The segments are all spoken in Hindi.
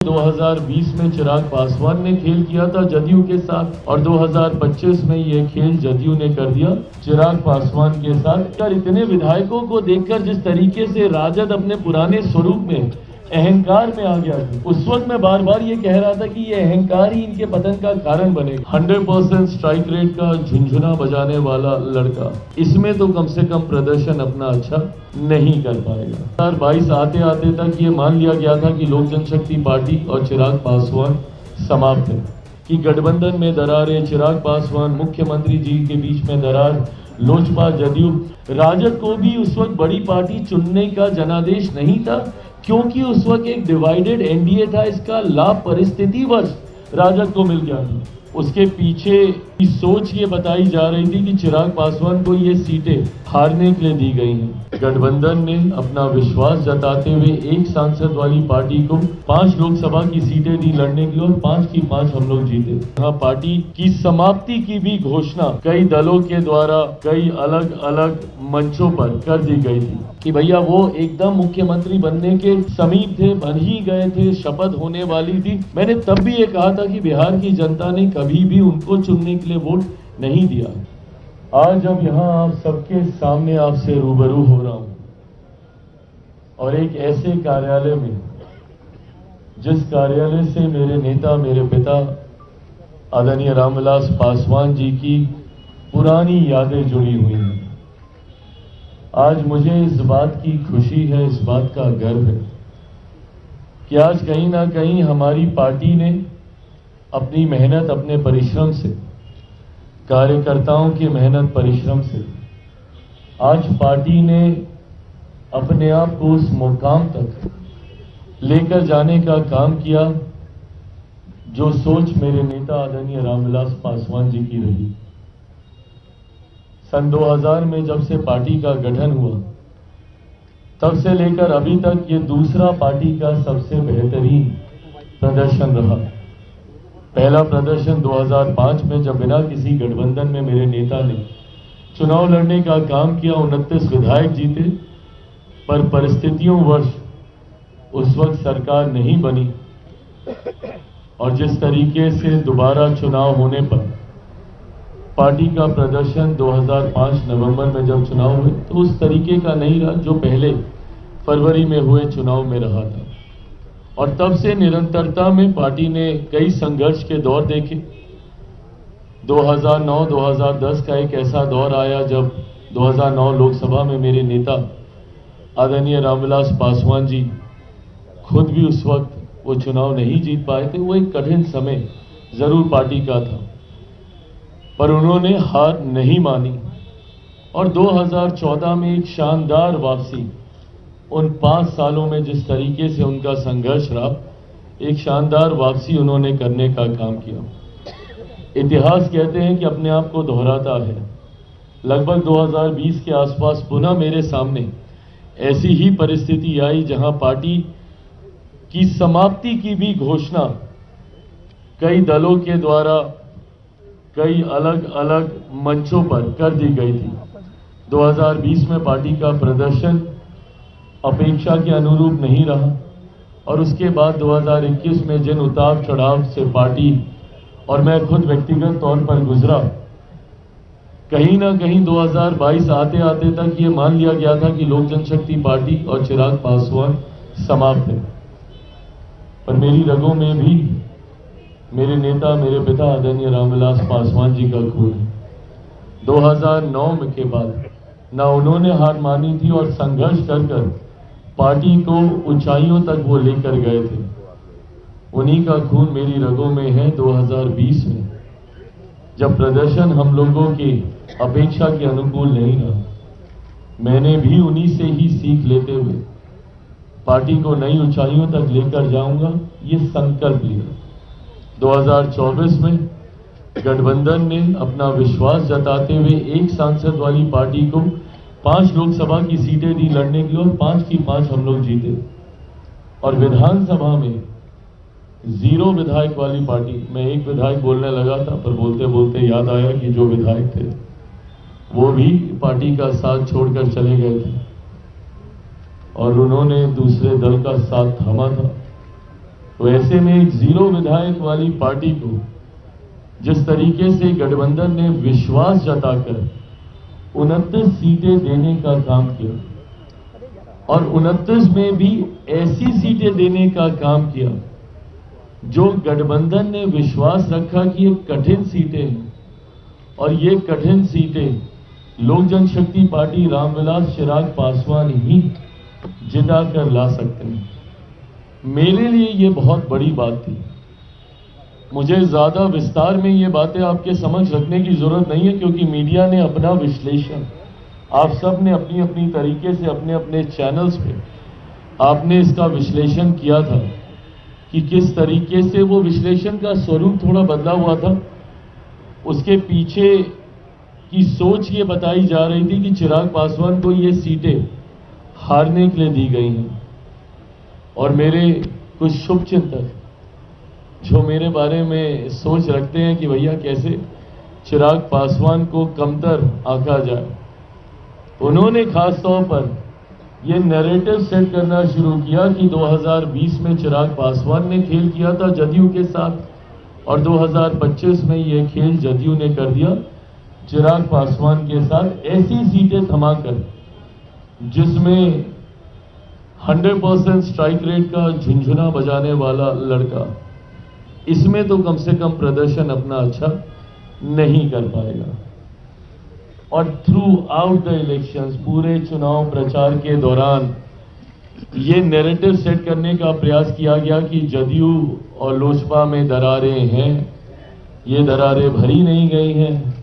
2020 में चिराग पासवान ने खेल किया था जदयू के साथ और 2025 में ये खेल जदयू ने कर दिया चिराग पासवान के साथ। और इतने विधायकों को देखकर जिस तरीके से राजद अपने पुराने स्वरूप में अहंकार में आ गया था, उस वक्त मैं बार बार ये कह रहा था कि ये अहंकार ही इनके पतन का कारण बनेगा। 100% स्ट्राइक रेट का झुनझुना बजाने वाला लड़का इसमें तो कम से कम प्रदर्शन अपना अच्छा नहीं कर पाएगा। 2022 आते आते तक ये मान लिया गया था कि लोक जनशक्ति पार्टी और चिराग पासवान समाप्त है, कि गठबंधन में दरार है, चिराग पासवान मुख्यमंत्री जी के बीच में दरार, लोजपा जदयू। राजद को भी उस वक्त बड़ी पार्टी चुनने का जनादेश नहीं था, क्योंकि उस वक्त एक डिवाइडेड एनडीए था। इसका लाभ परिस्थितिवश राजद को मिल गया था। उसके पीछे की सोच ये बताई जा रही थी कि चिराग पासवान को ये सीटें हारने के लिए दी गई हैं। गठबंधन ने अपना विश्वास जताते हुए एक सांसद वाली पार्टी को 5 लोकसभा की सीटें दी लड़ने की और 5 की 5 हम लोग जीते। यहाँ पार्टी की समाप्ति की भी घोषणा कई दलों के द्वारा कई अलग अलग मंचों पर कर दी गई थी कि भैया वो एकदम मुख्यमंत्री बनने के समीप थे, बन ही गए थे, शपथ होने वाली थी। मैंने तब भी ये कहा था कि बिहार की जनता ने कभी भी उनको चुनने के लिए वोट नहीं दिया। आज जब यहाँ आप सबके सामने आपसे रूबरू हो रहा हूं और एक ऐसे कार्यालय में, जिस कार्यालय से मेरे नेता, मेरे पिता आदरणीय रामविलास पासवान जी की पुरानी यादें जुड़ी हुई हैं, आज मुझे इस बात की खुशी है, इस बात का गर्व है कि आज कहीं ना कहीं हमारी पार्टी ने अपनी मेहनत, अपने परिश्रम से, कार्यकर्ताओं की मेहनत परिश्रम से आज पार्टी ने अपने आप को उस मुकाम तक लेकर जाने का काम किया जो सोच मेरे नेता आदरणीय रामविलास पासवान जी की रही। सन 2000 में जब से पार्टी का गठन हुआ, तब से लेकर अभी तक ये दूसरा पार्टी का सबसे बेहतरीन प्रदर्शन रहा। पहला प्रदर्शन 2005 में जब बिना किसी गठबंधन में मेरे नेता ने चुनाव लड़ने का काम किया, 29 विधायक जीते, पर परिस्थितियों वर्ष उस वक्त सरकार नहीं बनी और जिस तरीके से दोबारा चुनाव होने पर पार्टी का प्रदर्शन 2005 नवंबर में जब चुनाव हुए तो उस तरीके का नहीं रहा जो पहले फरवरी में हुए चुनाव में रहा था। और तब से निरंतरता में पार्टी ने कई संघर्ष के दौर देखे। 2009-2010 का एक ऐसा दौर आया जब 2009 लोकसभा में मेरे नेता आदरणीय रामविलास पासवान जी खुद भी उस वक्त वो चुनाव नहीं जीत पाए थे। वो एक कठिन समय जरूर पार्टी का था, पर उन्होंने हार नहीं मानी और 2014 में एक शानदार वापसी, उन 5 सालों में जिस तरीके से उनका संघर्ष रहा, एक शानदार वापसी उन्होंने करने का काम किया। इतिहास कहते हैं कि अपने आप को दोहराता है। लगभग 2020 के आसपास पुनः मेरे सामने ऐसी ही परिस्थिति आई जहां पार्टी की समाप्ति की भी घोषणा कई दलों के द्वारा कई अलग अलग मंचों पर कर दी गई थी। 2020 में पार्टी का प्रदर्शन अपेक्षा के अनुरूप नहीं रहा और उसके बाद 2021 में जिन उतार चढ़ाव से पार्टी और मैं खुद व्यक्तिगत तौर पर गुजरा, कहीं ना कहीं 2022 आते आते तक ये मान लिया गया था कि लोक जनशक्ति पार्टी और चिराग पासवान समाप्त है, पर मेरी रगों में भी मेरे नेता, मेरे पिता आदरणीय रामविलास पासवान जी का खून है। 2009 के बाद ना उन्होंने हार मानी थी और संघर्ष कर पार्टी को ऊंचाइयों तक वो लेकर गए थे। उन्हीं का खून मेरी रगों में है। 2020 में जब प्रदर्शन हम लोगों की अपेक्षा के अनुकूल नहीं रहा, मैंने भी उन्हीं से ही सीख लेते हुए पार्टी को नई ऊंचाइयों तक लेकर जाऊंगा, ये संकल्प लिया। 2024 में गठबंधन ने अपना विश्वास जताते हुए एक सांसद वाली पार्टी को 5 लोकसभा की सीटें दी लड़ने की और 5 की 5 हम लोग जीते। और विधानसभा में 0 विधायक वाली पार्टी, मैं एक विधायक बोलने लगा था, पर बोलते बोलते याद आया कि जो विधायक थे वो भी पार्टी का साथ छोड़कर चले गए थे और उन्होंने दूसरे दल का साथ थामा था। तो ऐसे में एक 0 विधायक वाली पार्टी को जिस तरीके से गठबंधन ने विश्वास जताकर 29 सीटें देने का काम किया और 29 में भी ऐसी सीटें देने का काम किया जो गठबंधन ने विश्वास रखा कि ये कठिन सीटें हैं और ये कठिन सीटें लोक जनशक्ति पार्टी रामविलास चिराग पासवान ही जिता कर ला सकते हैं। मेरे लिए ये बहुत बड़ी बात थी। मुझे ज्यादा विस्तार में ये बातें आपके समक्ष रखने की जरूरत नहीं है क्योंकि मीडिया ने अपना विश्लेषण, आप सब ने अपनी अपनी तरीके से अपने अपने चैनल्स पे आपने इसका विश्लेषण किया था कि किस तरीके से वो विश्लेषण का स्वरूप थोड़ा बदला हुआ था। उसके पीछे की सोच ये बताई जा रही थी कि चिराग पासवान को ये सीटें हारने के लिए दी गई हैं और मेरे कुछ शुभचिंतक जो मेरे बारे में सोच रखते हैं कि भैया कैसे चिराग पासवान को कमतर आंका जाए, उन्होंने खास तौर पर यह नैरेटिव सेट करना शुरू किया कि 2020 में चिराग पासवान ने खेल किया था जदयू के साथ और 2025 में यह खेल जदयू ने कर दिया चिराग पासवान के साथ, ऐसी सीटें थमाकर जिसमें 100% स्ट्राइक रेट का झुंझुना बजाने वाला लड़का इसमें तो कम से कम प्रदर्शन अपना अच्छा नहीं कर पाएगा। और थ्रू आउट द इलेक्शंस, पूरे चुनाव प्रचार के दौरान ये नैरेटिव सेट करने का प्रयास किया गया कि जदयू और लोजपा में दरारें हैं, ये दरारें भरी नहीं गई हैं,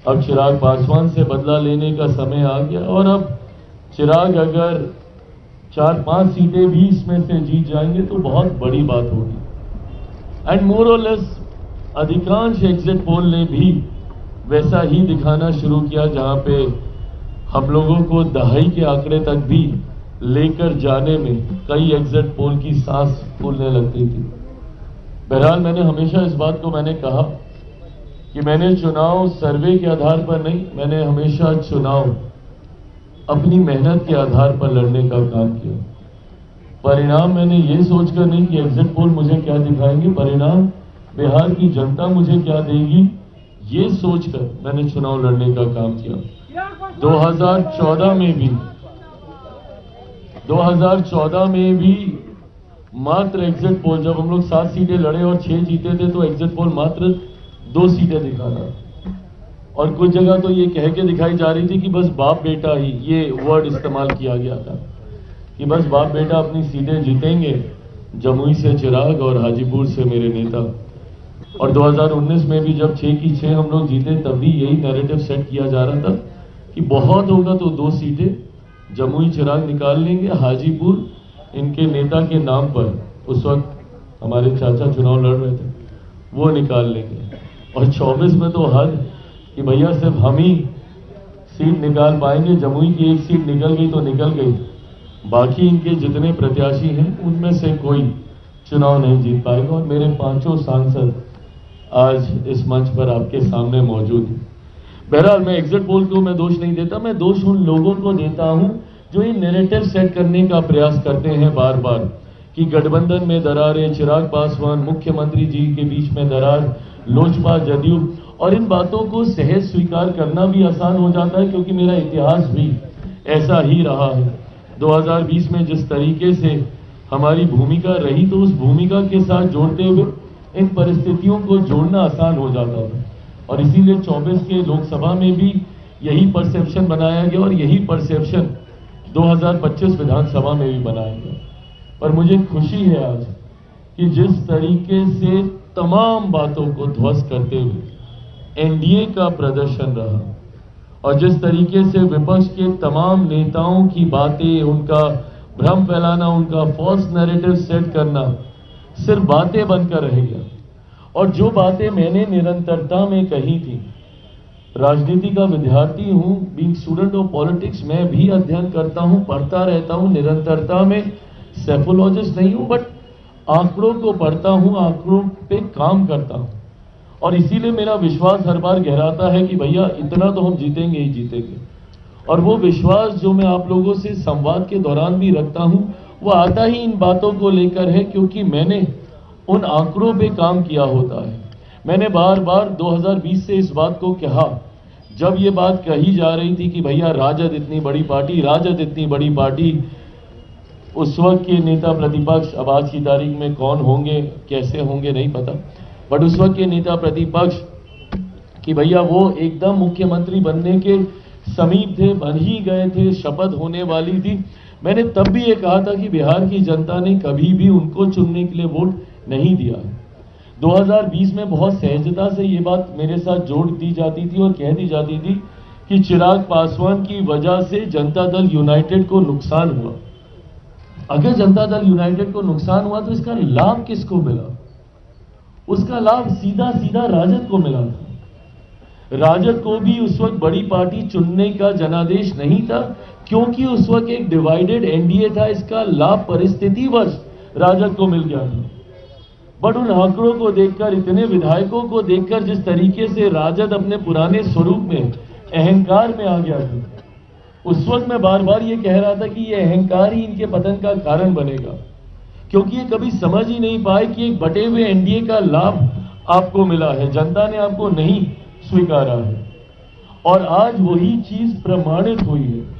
अब चिराग पासवान से बदला लेने का समय आ गया और अब चिराग अगर 4-5 सीटें भी इसमें से जीत जाएंगे तो बहुत बड़ी बात होगी। एंड मोर और लेस अधिकांश एग्जिट पोल ने भी वैसा ही दिखाना शुरू किया जहां पे हम लोगों को दहाई के आंकड़े तक भी लेकर जाने में कई एग्जिट पोल की सांस फूलने लगती थी। बहरहाल मैंने हमेशा इस बात को मैंने कहा कि मैंने चुनाव सर्वे के आधार पर नहीं, मैंने हमेशा चुनाव अपनी मेहनत के आधार पर लड़ने का काम किया। परिणाम मैंने ये सोचकर नहीं कि एग्जिट पोल मुझे क्या दिखाएंगे, परिणाम बिहार की जनता मुझे क्या देगी, ये सोचकर मैंने चुनाव लड़ने का काम किया। 2014 में भी मात्र एग्जिट पोल, जब हम लोग 7 सीटें लड़े और 6 जीते थे तो एग्जिट पोल मात्र 2 सीटें दिखा रहा और कुछ जगह तो ये कह के दिखाई जा रही थी कि बस बाप बेटा ही, ये वर्ड इस्तेमाल किया गया था कि बस बाप बेटा अपनी सीटें जीतेंगे, जमुई से चिराग और हाजीपुर से मेरे नेता। और 2019 में भी जब 6 की 6 हम लोग जीते तब भी यही नैरेटिव सेट किया जा रहा था कि बहुत होगा तो 2 सीटें जमुई चिराग निकाल लेंगे, हाजीपुर इनके नेता के नाम पर उस वक्त हमारे चाचा चुनाव लड़ रहे थे वो निकाल लेंगे। और 24 में तो हद कि भैया सिर्फ हम ही सीट निकाल पाएंगे, जमुई की 1 सीट निकल गई तो निकल गई, बाकी इनके जितने प्रत्याशी हैं उनमें से कोई चुनाव नहीं जीत पाएगा। और मेरे 5 सांसद आज इस मंच पर आपके सामने मौजूद हैं। बहरहाल मैं एग्जिट पोल को मैं दोष नहीं देता, मैं दोष उन लोगों को देता हूं जो ये नैरेटिव सेट करने का प्रयास करते हैं बार बार कि गठबंधन में दरारें, चिराग पासवान मुख्यमंत्री जी के बीच में दरार, लोजपा जदयू, और इन बातों को सहज स्वीकार करना भी आसान हो जाता है क्योंकि मेरा इतिहास भी ऐसा ही रहा है। 2020 में जिस तरीके से हमारी भूमिका रही तो उस भूमिका के साथ जोड़ते हुए इन परिस्थितियों को जोड़ना आसान हो जाता था और इसीलिए 24 के लोकसभा में भी यही परसेप्शन बनाया गया और यही परसेप्शन 2025 विधानसभा में भी बनाया गया। पर मुझे खुशी है आज कि जिस तरीके से तमाम बातों को ध्वस्त करते हुए एनडीए का प्रदर्शन रहा और जिस तरीके से विपक्ष के तमाम नेताओं की बातें, उनका भ्रम फैलाना, उनका फॉल्स नैरेटिव सेट करना सिर्फ बातें बनकर रह गया। और जो बातें मैंने निरंतरता में कही थी, राजनीति का विद्यार्थी हूं, बीइंग स्टूडेंट ऑफ पॉलिटिक्स, मैं भी अध्ययन करता हूं, पढ़ता रहता हूं, निरंतरता में सेफोलॉजिस्ट नहीं हूं बट आंकड़ों को पढ़ता हूं, आंकड़ों पे काम करता हूं और इसीलिए मेरा विश्वास हर बार गहराता है कि भैया इतना तो हम जीतेंगे ही जीतेंगे। और वो विश्वास जो मैं आप लोगों से संवाद के दौरान भी रखता हूं वो आता ही इन बातों को लेकर है क्योंकि मैंने उन आंकड़ों पे काम किया होता है। मैंने बार बार 2020 से इस बात को कहा, जब ये बात कही जा रही थी कि भैया राजद इतनी बड़ी पार्टी, राजद इतनी बड़ी पार्टी, उस वक्त के नेता प्रतिपक्ष, अब आज की तारीख में कौन होंगे कैसे होंगे नहीं पता, बट उस वक्त के नेता प्रतिपक्ष कि भैया वो एकदम मुख्यमंत्री बनने के समीप थे, बन ही गए थे, शपथ होने वाली थी। मैंने तब भी ये कहा था कि बिहार की जनता ने कभी भी उनको चुनने के लिए वोट नहीं दिया है। 2020 में बहुत सहजता से ये बात मेरे साथ जोड़ दी जाती थी और कह दी जाती थी कि चिराग पासवान की वजह से जनता दल यूनाइटेड को नुकसान हुआ। अगर जनता दल यूनाइटेड को नुकसान हुआ तो इसका लाभ किसको मिला? उसका लाभ सीधा सीधा राजद को मिला था। राजद को भी उस वक्त बड़ी पार्टी चुनने का जनादेश नहीं था, क्योंकि उस वक्त एक डिवाइडेड एनडीए था। इसका लाभ परिस्थितिवश राजद को मिल गया था। बट उन आंकड़ों को देखकर, इतने विधायकों को देखकर, जिस तरीके से राजद अपने पुराने स्वरूप में, अहंकार में आ गया था, उस वक्त मैं बार बार ये कह रहा था कि ये अहंकार ही इनके पतन का कारण बनेगा, क्योंकि ये कभी समझ ही नहीं पाए कि एक बटे हुए एनडीए का लाभ आपको मिला है, जनता ने आपको नहीं स्वीकारा है। और आज वही चीज प्रमाणित हुई है।